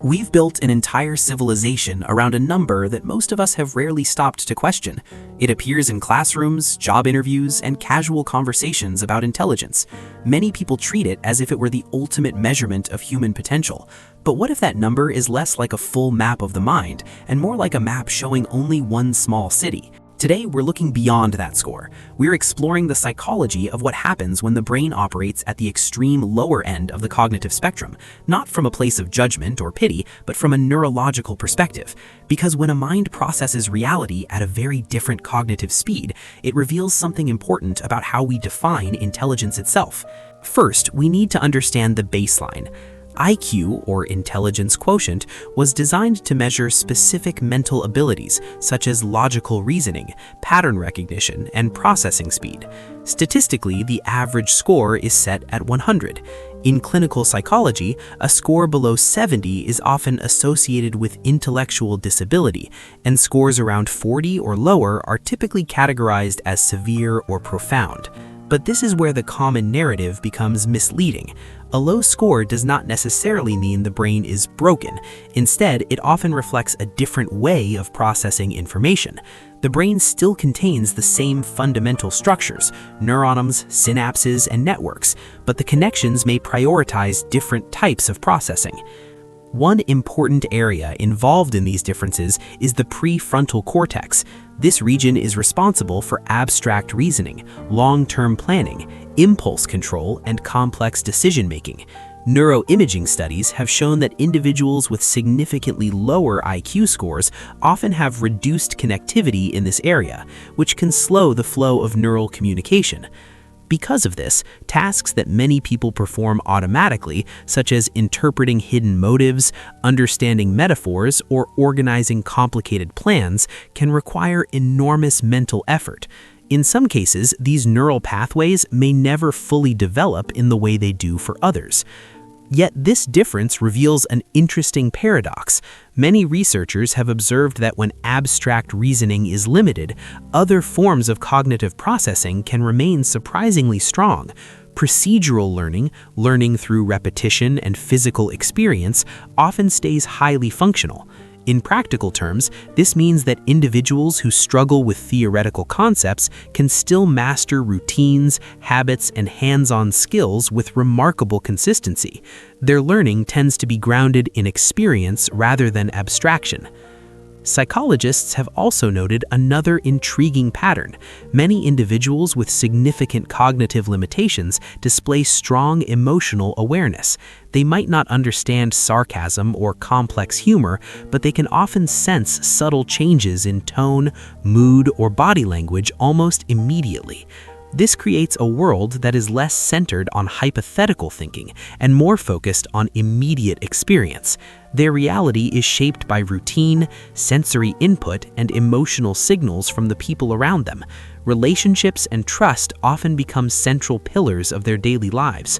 We've built an entire civilization around a number that most of us have rarely stopped to question. It appears in classrooms, job interviews, and casual conversations about intelligence. Many people treat it as if it were the ultimate measurement of human potential. But what if that number is less like a full map of the mind and more like a map showing only one small city? Today, we're looking beyond that score. We're exploring the psychology of what happens when the brain operates at the extreme lower end of the cognitive spectrum, not from a place of judgment or pity, but from a neurological perspective. Because when a mind processes reality at a very different cognitive speed, it reveals something important about how we define intelligence itself. First, we need to understand the baseline. IQ, or intelligence quotient, was designed to measure specific mental abilities such as logical reasoning, pattern recognition, and processing speed. Statistically, the average score is set at 100. In clinical psychology, a score below 70 is often associated with intellectual disability, and scores around 40 or lower are typically categorized as severe or profound. But this is where the common narrative becomes misleading. A low score does not necessarily mean the brain is broken. Instead, it often reflects a different way of processing information. The brain still contains the same fundamental structures, neurons, synapses, and networks, but the connections may prioritize different types of processing. One important area involved in these differences is the prefrontal cortex. This region is responsible for abstract reasoning, long-term planning, impulse control, and complex decision-making. Neuroimaging studies have shown that individuals with significantly lower IQ scores often have reduced connectivity in this area, which can slow the flow of neural communication. Because of this, tasks that many people perform automatically, such as interpreting hidden motives, understanding metaphors, or organizing complicated plans, can require enormous mental effort. In some cases, these neural pathways may never fully develop in the way they do for others. Yet this difference reveals an interesting paradox. Many researchers have observed that when abstract reasoning is limited, other forms of cognitive processing can remain surprisingly strong. Procedural learning, learning through repetition and physical experience, often stays highly functional. In practical terms, this means that individuals who struggle with theoretical concepts can still master routines, habits, and hands-on skills with remarkable consistency. Their learning tends to be grounded in experience rather than abstraction. Psychologists have also noted another intriguing pattern. Many individuals with significant cognitive limitations display strong emotional awareness. They might not understand sarcasm or complex humor, but they can often sense subtle changes in tone, mood, or body language almost immediately. This creates a world that is less centered on hypothetical thinking and more focused on immediate experience. Their reality is shaped by routine, sensory input, and emotional signals from the people around them. Relationships and trust often become central pillars of their daily lives.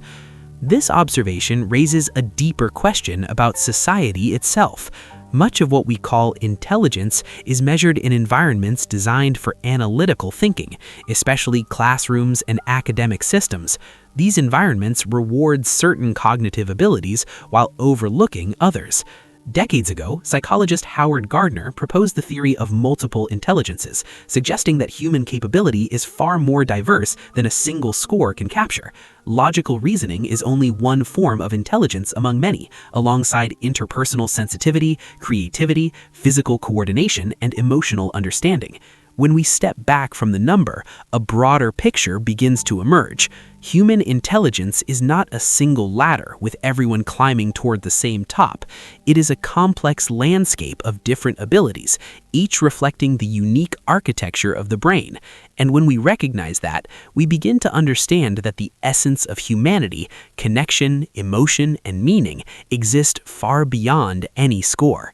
This observation raises a deeper question about society itself. Much of what we call intelligence is measured in environments designed for analytical thinking, especially classrooms and academic systems. These environments reward certain cognitive abilities while overlooking others. Decades ago, psychologist Howard Gardner proposed the theory of multiple intelligences, suggesting that human capability is far more diverse than a single score can capture. Logical reasoning is only one form of intelligence among many, alongside interpersonal sensitivity, creativity, physical coordination, and emotional understanding. When we step back from the number, a broader picture begins to emerge. Human intelligence is not a single ladder with everyone climbing toward the same top. It is a complex landscape of different abilities, each reflecting the unique architecture of the brain. And when we recognize that, we begin to understand that the essence of humanity, connection, emotion, and meaning, exist far beyond any score.